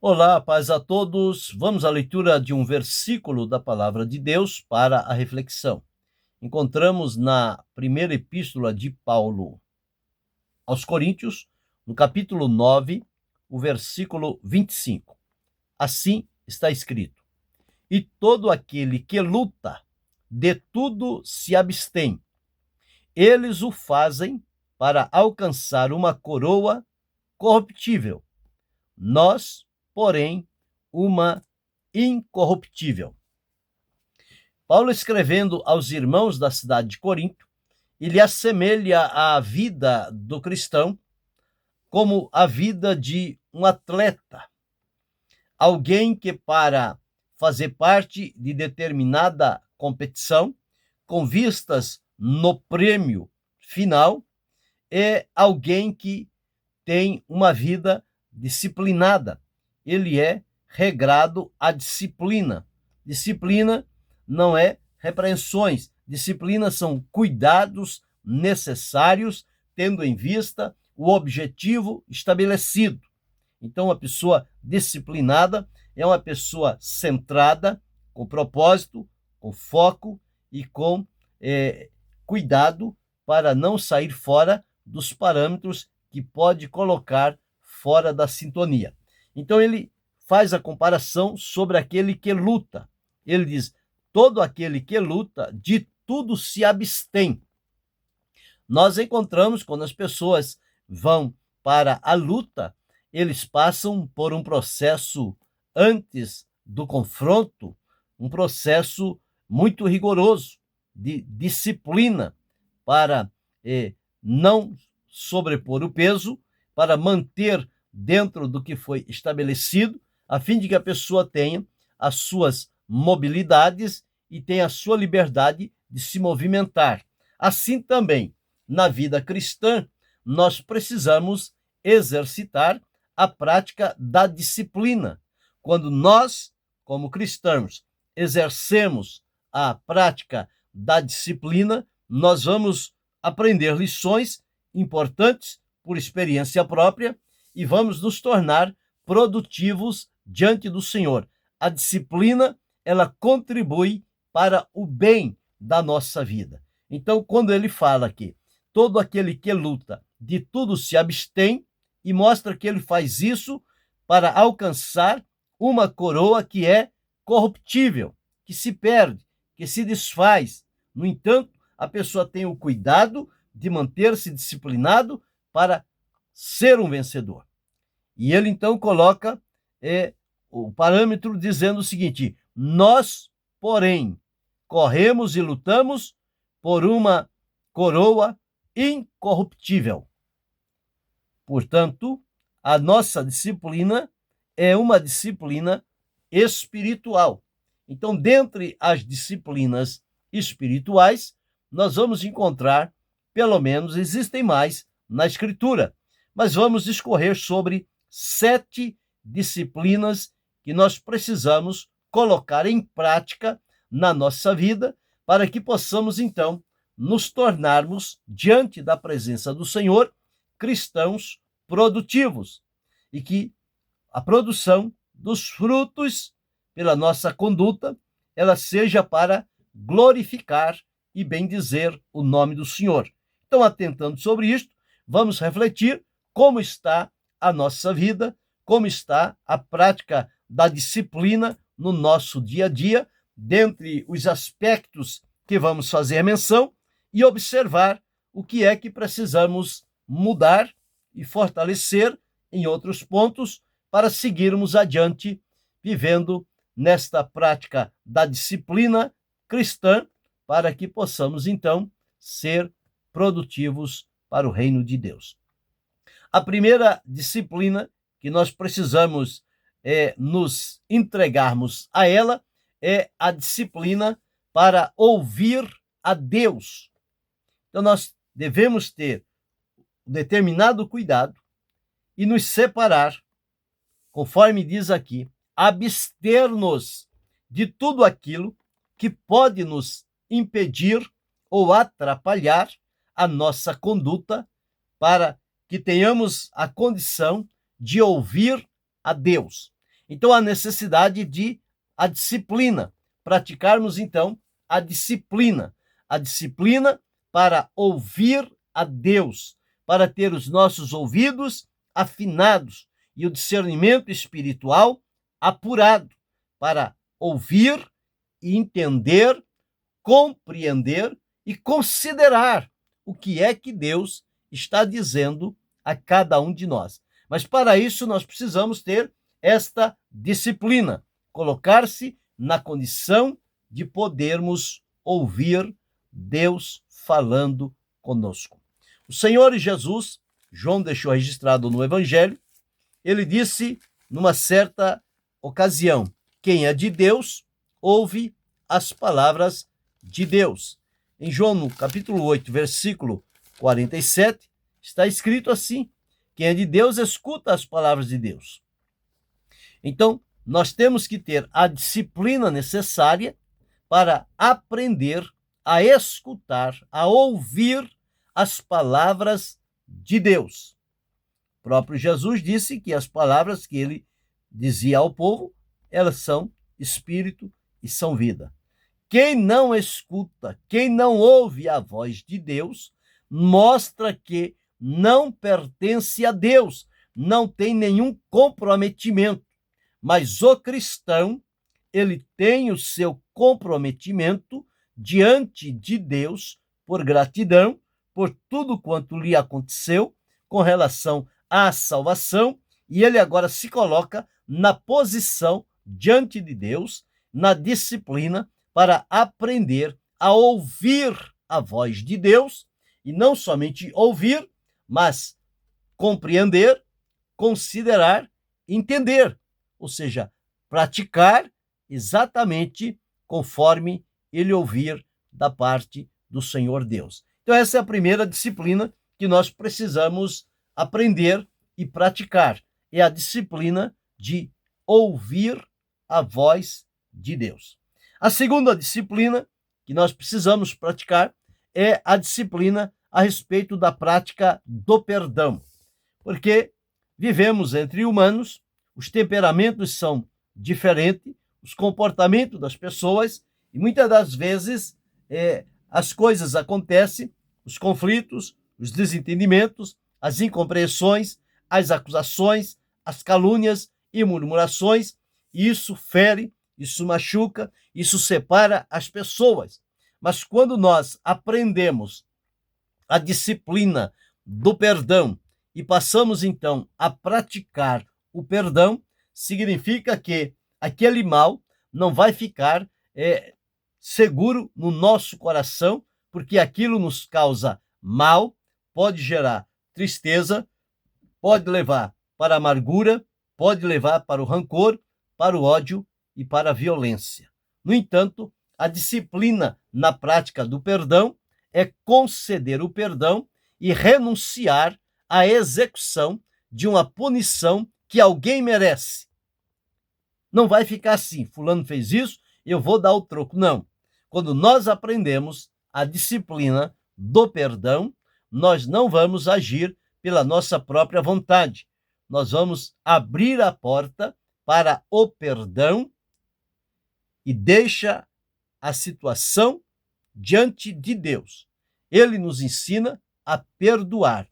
Olá, paz a todos. Vamos à leitura de um versículo da palavra de Deus para a reflexão. Encontramos na primeira epístola de Paulo aos Coríntios, no capítulo 9, o versículo 25. Assim está escrito: E todo aquele que luta, de tudo se abstém. Eles o fazem para alcançar uma coroa corruptível. Nós, porém, uma incorruptível. Paulo, escrevendo aos irmãos da cidade de Corinto, ele assemelha a vida do cristão como a vida de um atleta, alguém que, para fazer parte de determinada competição, com vistas no prêmio final, é alguém que tem uma vida disciplinada. Ele é regrado à disciplina. Disciplina não é repreensões. Disciplina são cuidados necessários, tendo em vista o objetivo estabelecido. Então, uma pessoa disciplinada é uma pessoa centrada, com propósito, com foco e com cuidado para não sair fora dos parâmetros que pode colocar fora da sintonia. Então, ele faz a comparação sobre aquele que luta. Ele diz: todo aquele que luta, de tudo se abstém. Nós encontramos, quando as pessoas vão para a luta, eles passam por um processo antes do confronto, um processo muito rigoroso de disciplina para não sobrepor o peso, para manter dentro do que foi estabelecido, a fim de que a pessoa tenha as suas mobilidades e tenha a sua liberdade de se movimentar. Assim também, na vida cristã, nós precisamos exercitar a prática da disciplina. Quando nós, como cristãos, exercemos a prática da disciplina, nós vamos aprender lições importantes por experiência própria e vamos nos tornar produtivos diante do Senhor. A disciplina, ela contribui para o bem da nossa vida. Então, quando ele fala que todo aquele que luta, de tudo se abstém, e mostra que ele faz isso para alcançar uma coroa que é corruptível, que se perde, que se desfaz. No entanto, a pessoa tem o cuidado de manter-se disciplinado para ser um vencedor. E ele então coloca o parâmetro dizendo o seguinte: nós, porém, corremos e lutamos por uma coroa incorruptível. Portanto, a nossa disciplina é uma disciplina espiritual. Então, dentre as disciplinas espirituais, nós vamos encontrar, pelo menos existem mais na Escritura, mas vamos discorrer sobre 7 disciplinas que nós precisamos colocar em prática na nossa vida para que possamos, então, nos tornarmos, diante da presença do Senhor, cristãos produtivos e que a produção dos frutos pela nossa conduta, ela seja para glorificar e bendizer o nome do Senhor. Então, atentando sobre isto, vamos refletir como está a nossa vida, como está a prática da disciplina no nosso dia a dia, dentre os aspectos que vamos fazer menção, e observar o que é que precisamos mudar e fortalecer em outros pontos para seguirmos adiante, vivendo nesta prática da disciplina cristã, para que possamos, então, ser produtivos para o reino de Deus. A primeira disciplina que nós precisamos nos entregarmos a ela é a disciplina para ouvir a Deus. Então, nós devemos ter determinado cuidado e nos separar, conforme diz aqui, abster-nos de tudo aquilo que pode nos impedir ou atrapalhar a nossa conduta para que tenhamos a condição de ouvir a Deus. Então, a necessidade de a disciplina, praticarmos, então, a disciplina para ouvir a Deus, para ter os nossos ouvidos afinados e o discernimento espiritual apurado, para ouvir e entender, compreender e considerar o que é que Deus está dizendo a cada um de nós. Mas para isso nós precisamos ter esta disciplina, colocar-se na condição de podermos ouvir Deus falando conosco. O Senhor Jesus, João deixou registrado no Evangelho, ele disse numa certa ocasião: quem é de Deus, ouve as palavras de Deus. Em João, no capítulo 8, versículo 47, está escrito assim: quem é de Deus, escuta as palavras de Deus. Então, nós temos que ter a disciplina necessária para aprender a escutar, a ouvir as palavras de Deus. O próprio Jesus disse que as palavras que ele dizia ao povo, elas são espírito e são vida. Quem não escuta, quem não ouve a voz de Deus, mostra que não pertence a Deus, não tem nenhum comprometimento. Mas o cristão, ele tem o seu comprometimento diante de Deus por gratidão, por tudo quanto lhe aconteceu com relação à salvação, e ele agora se coloca na posição diante de Deus, na disciplina, para aprender a ouvir a voz de Deus, e não somente ouvir, mas compreender, considerar, entender, ou seja, praticar exatamente conforme ele ouvir da parte do Senhor Deus. Então essa é a primeira disciplina que nós precisamos aprender e praticar, é a disciplina de ouvir a voz de Deus. A segunda disciplina que nós precisamos praticar é a disciplina a respeito da prática do perdão, porque vivemos entre humanos, os temperamentos são diferentes, os comportamentos das pessoas, e muitas das vezes as coisas acontecem, os conflitos, os desentendimentos, as incompreensões, as acusações, as calúnias e murmurações, e isso fere, isso machuca, isso separa as pessoas. Mas quando nós aprendemos a disciplina do perdão e passamos então a praticar o perdão, significa que aquele mal não vai ficar seguro no nosso coração, porque aquilo nos causa mal, pode gerar tristeza, pode levar para a amargura, pode levar para o rancor, para o ódio e para a violência. No entanto, a disciplina na prática do perdão é conceder o perdão e renunciar à execução de uma punição que alguém merece. Não vai ficar assim, fulano fez isso, eu vou dar o troco. Não. Quando nós aprendemos a disciplina do perdão, nós não vamos agir pela nossa própria vontade. Nós vamos abrir a porta para o perdão e deixa a situação diante de Deus. Ele nos ensina a perdoar.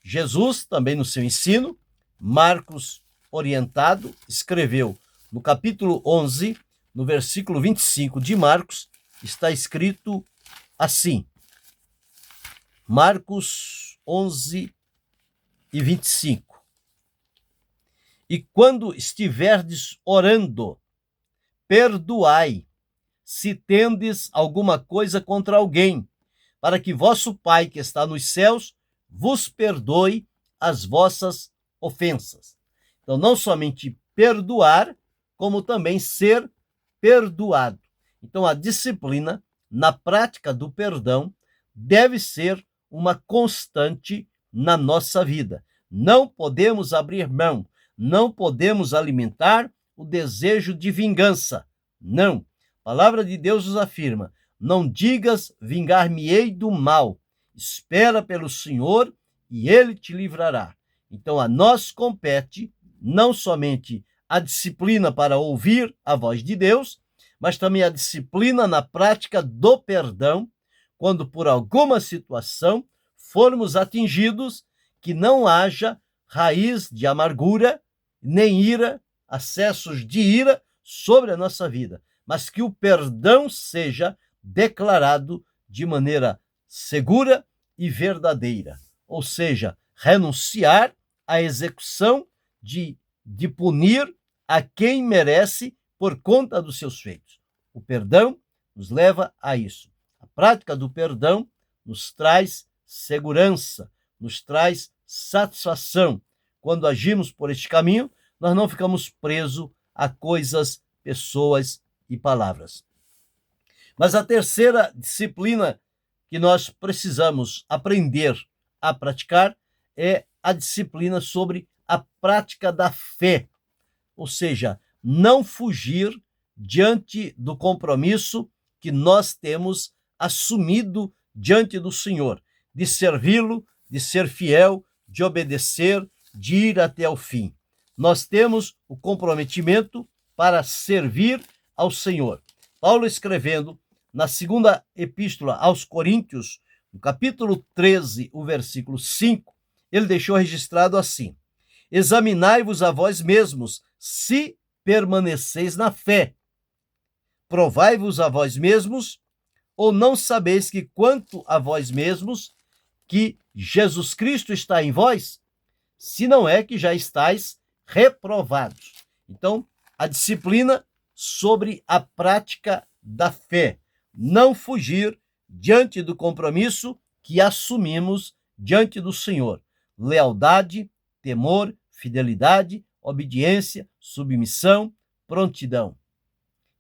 Jesus, também no seu ensino, Marcos orientado, escreveu no capítulo 11, no versículo 25 de Marcos, está escrito assim, Marcos 11 e 25. E quando estiverdes orando, perdoai, se tendes alguma coisa contra alguém, para que vosso Pai que está nos céus vos perdoe as vossas ofensas. Então, não somente perdoar, como também ser perdoado. Então, a disciplina na prática do perdão deve ser uma constante na nossa vida. Não podemos abrir mão, não podemos alimentar o desejo de vingança. Não. A palavra de Deus nos afirma: não digas, vingar-me-ei do mal. Espera pelo Senhor e ele te livrará. Então, a nós compete não somente a disciplina para ouvir a voz de Deus, mas também a disciplina na prática do perdão, quando por alguma situação formos atingidos, que não haja raiz de amargura, nem ira, acessos de ira sobre a nossa vida, mas que o perdão seja declarado de maneira segura e verdadeira, ou seja, renunciar à execução de punir a quem merece por conta dos seus feitos. O perdão nos leva a isso. A prática do perdão nos traz segurança, nos traz satisfação. Quando agimos por este caminho, nós não ficamos presos a coisas, pessoas e palavras. Mas a terceira disciplina que nós precisamos aprender a praticar é a disciplina sobre a prática da fé, ou seja, não fugir diante do compromisso que nós temos assumido diante do Senhor, de servi-lo, de ser fiel, de obedecer, de ir até o fim. Nós temos o comprometimento para servir ao Senhor. Paulo, escrevendo na segunda epístola aos Coríntios, no capítulo 13, o versículo 5, ele deixou registrado assim: examinai-vos a vós mesmos, se permaneceis na fé. Provai-vos a vós mesmos, ou não sabeis que quanto a vós mesmos, que Jesus Cristo está em vós, se não é que já estáis reprovados. Então, a disciplina sobre a prática da fé. Não fugir diante do compromisso que assumimos diante do Senhor. Lealdade, temor, fidelidade, obediência, submissão, prontidão.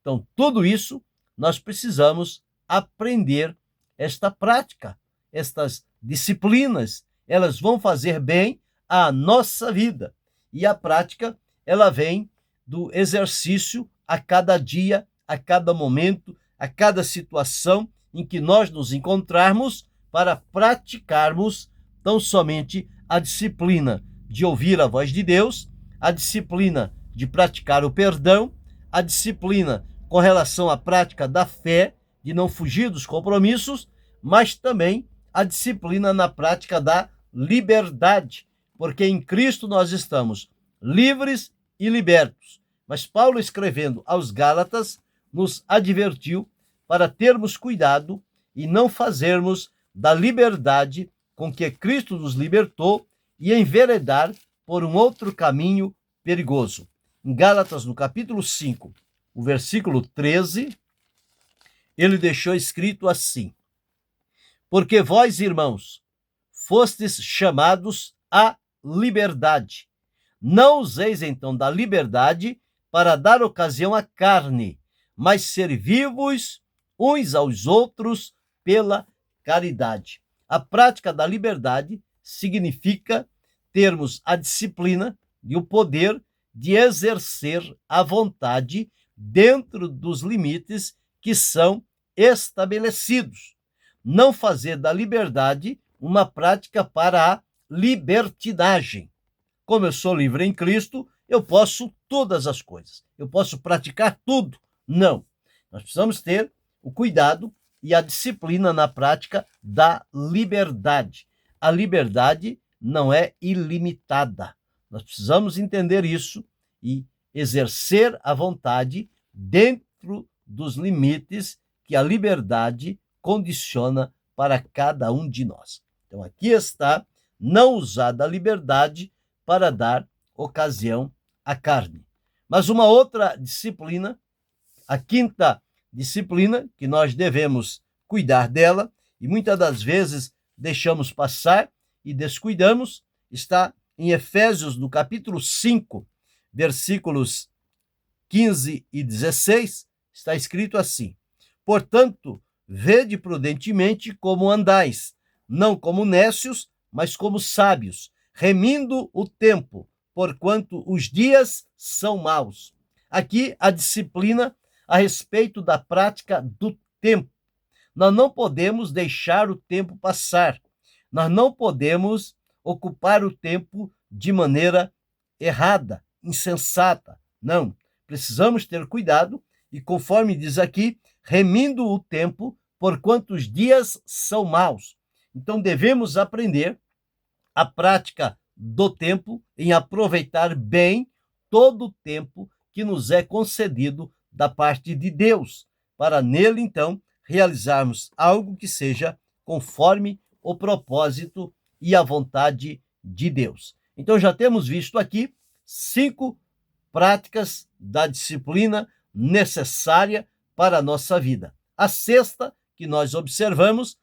Então, tudo isso nós precisamos aprender esta prática, estas disciplinas. Elas vão fazer bem à nossa vida. E a prática, ela vem do exercício a cada dia, a cada momento, a cada situação em que nós nos encontrarmos, para praticarmos tão somente a disciplina de ouvir a voz de Deus, a disciplina de praticar o perdão, a disciplina com relação à prática da fé, de não fugir dos compromissos, mas também a disciplina na prática da liberdade, porque em Cristo nós estamos livres e libertos. Mas Paulo, escrevendo aos Gálatas, nos advertiu para termos cuidado e não fazermos da liberdade com que Cristo nos libertou e enveredar por um outro caminho perigoso. Em Gálatas, no capítulo 5, o versículo 13, ele deixou escrito assim: porque vós, irmãos, fostes chamados à liberdade. Não useis então da liberdade para dar ocasião à carne, mas servi-vos uns aos outros pela caridade. A prática da liberdade significa termos a disciplina e o poder de exercer a vontade dentro dos limites que são estabelecidos. Não fazer da liberdade uma prática para a libertinagem. Como eu sou livre em Cristo, eu posso todas as coisas. Eu posso praticar tudo. Não. Nós precisamos ter o cuidado e a disciplina na prática da liberdade. A liberdade não é ilimitada. Nós precisamos entender isso e exercer a vontade dentro dos limites que a liberdade condiciona para cada um de nós. Então, aqui está: não usar da liberdade para dar ocasião à carne. Mas uma outra disciplina, a quinta disciplina, que nós devemos cuidar dela, e muitas das vezes deixamos passar e descuidamos, está em Efésios, no capítulo 5, versículos 15 e 16, está escrito assim: portanto, vede prudentemente como andais, não como nécios, mas como sábios, remindo o tempo, porquanto os dias são maus. Aqui a disciplina a respeito da prática do tempo. Nós não podemos deixar o tempo passar. Nós não podemos ocupar o tempo de maneira errada, insensata. Não, precisamos ter cuidado e, conforme diz aqui, remindo o tempo, porquanto os dias são maus. Então devemos aprender a prática do tempo em aproveitar bem todo o tempo que nos é concedido da parte de Deus, para nele, então, realizarmos algo que seja conforme o propósito e a vontade de Deus. Então, já temos visto aqui 5 práticas da disciplina necessária para a nossa vida. A sexta que nós observamos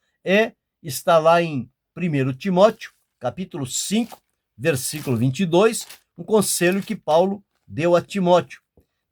está lá em 1 Timóteo, capítulo 5, versículo 22, um conselho que Paulo deu a Timóteo,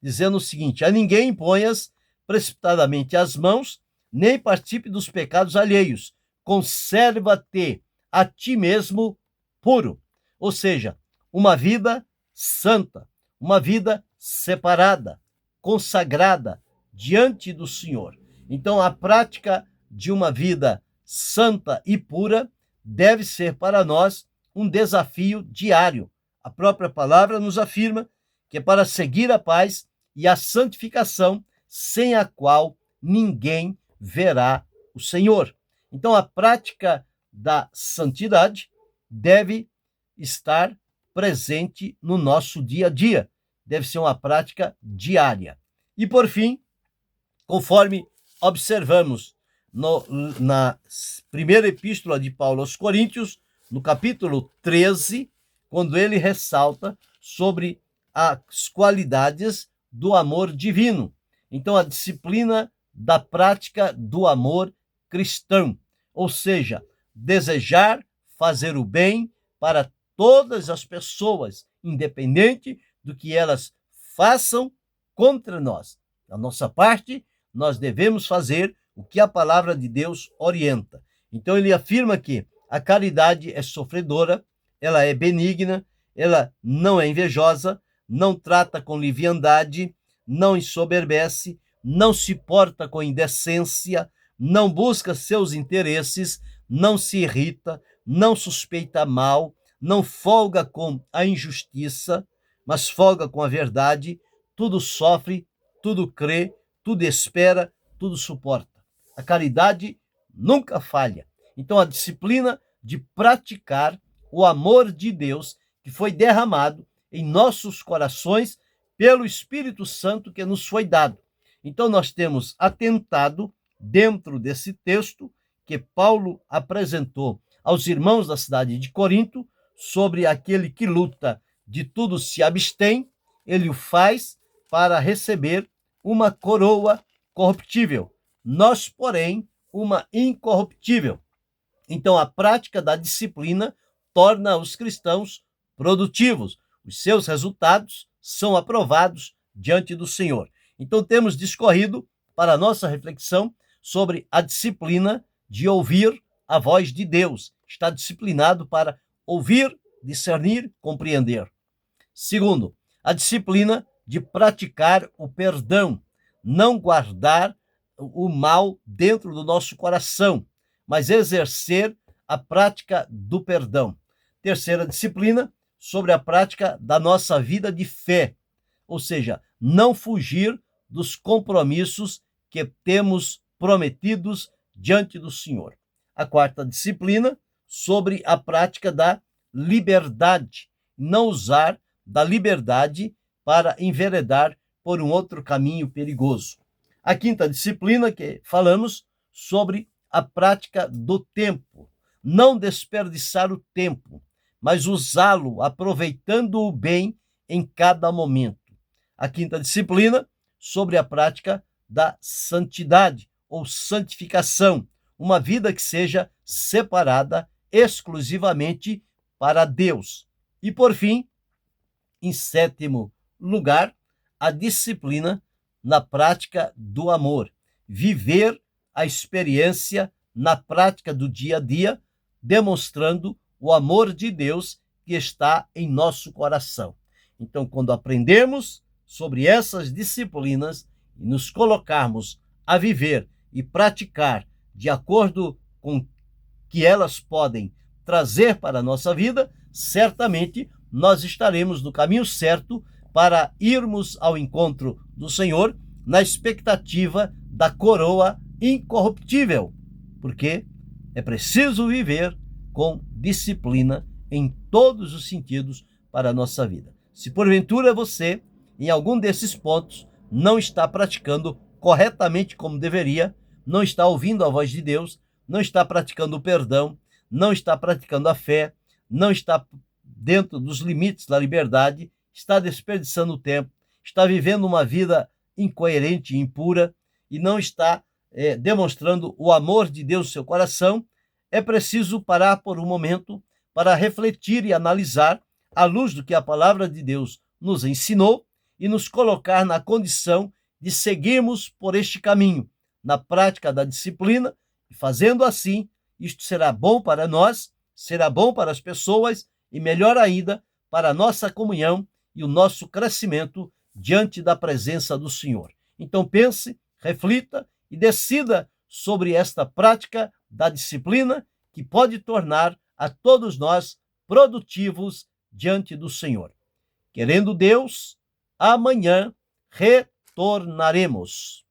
dizendo o seguinte: a ninguém imponhas precipitadamente as mãos, nem participe dos pecados alheios, conserva-te a ti mesmo puro. Ou seja, uma vida santa, uma vida separada, consagrada diante do Senhor. Então, a prática de uma vida santa e pura deve ser para nós um desafio diário. A própria palavra nos afirma que é para seguir a paz e a santificação, sem a qual ninguém verá o Senhor. Então, a prática da santidade deve estar presente no nosso dia a dia. Deve ser uma prática diária. E, por fim, conforme observamos na primeira epístola de Paulo aos Coríntios, no capítulo 13, quando ele ressalta sobre as qualidades do amor divino. Então, a disciplina da prática do amor cristão, ou seja, desejar fazer o bem para todas as pessoas, independente do que elas façam contra nós. Da nossa parte, nós devemos fazer o que a palavra de Deus orienta. Então, ele afirma que a caridade é sofredora, ela é benigna, ela não é invejosa, não trata com liviandade, não ensoberbece, não se porta com indecência, não busca seus interesses, não se irrita, não suspeita mal, não folga com a injustiça, mas folga com a verdade, tudo sofre, tudo crê, tudo espera, tudo suporta. A caridade nunca falha. Então, a disciplina de praticar o amor de Deus que foi derramado em nossos corações pelo Espírito Santo que nos foi dado. Então, nós temos atentado dentro desse texto que Paulo apresentou aos irmãos da cidade de Corinto sobre aquele que luta, de tudo se abstém, ele o faz para receber uma coroa corruptível. Nós, porém, uma incorruptível. Então, a prática da disciplina torna os cristãos produtivos. Os seus resultados são aprovados diante do Senhor. Então, temos discorrido para a nossa reflexão sobre a disciplina de ouvir a voz de Deus. Está disciplinado para ouvir, discernir, compreender. Segundo, a disciplina de praticar o perdão, não guardar o mal dentro do nosso coração, mas exercer a prática do perdão. Terceira disciplina, sobre a prática da nossa vida de fé, ou seja, não fugir dos compromissos que temos prometidos diante do Senhor. A quarta disciplina, sobre a prática da liberdade, não usar da liberdade para enveredar por um outro caminho perigoso. A quinta disciplina que falamos sobre a prática do tempo, não desperdiçar o tempo, mas usá-lo aproveitando-o bem em cada momento. A quinta disciplina sobre a prática da santidade ou santificação, uma vida que seja separada exclusivamente para Deus. E por fim, em sétimo lugar, a disciplina na prática do amor, viver a experiência na prática do dia a dia, demonstrando o amor de Deus que está em nosso coração. Então, quando aprendemos sobre essas disciplinas e nos colocarmos a viver e praticar de acordo com o que elas podem trazer para a nossa vida, certamente nós estaremos no caminho certo para irmos ao encontro do Senhor na expectativa da coroa incorruptível, porque é preciso viver com disciplina em todos os sentidos para a nossa vida. Se porventura você, em algum desses pontos, não está praticando corretamente como deveria, não está ouvindo a voz de Deus, não está praticando o perdão, não está praticando a fé, não está dentro dos limites da liberdade, está desperdiçando o tempo, está vivendo uma vida incoerente e impura e não está demonstrando o amor de Deus no seu coração, é preciso parar por um momento para refletir e analisar à luz do que a palavra de Deus nos ensinou e nos colocar na condição de seguirmos por este caminho, na prática da disciplina, e fazendo assim, isto será bom para nós, será bom para as pessoas e, melhor ainda, para a nossa comunhão e o nosso crescimento diante da presença do Senhor. Então pense, reflita e decida sobre esta prática da disciplina que pode tornar a todos nós produtivos diante do Senhor. Querendo Deus, amanhã retornaremos.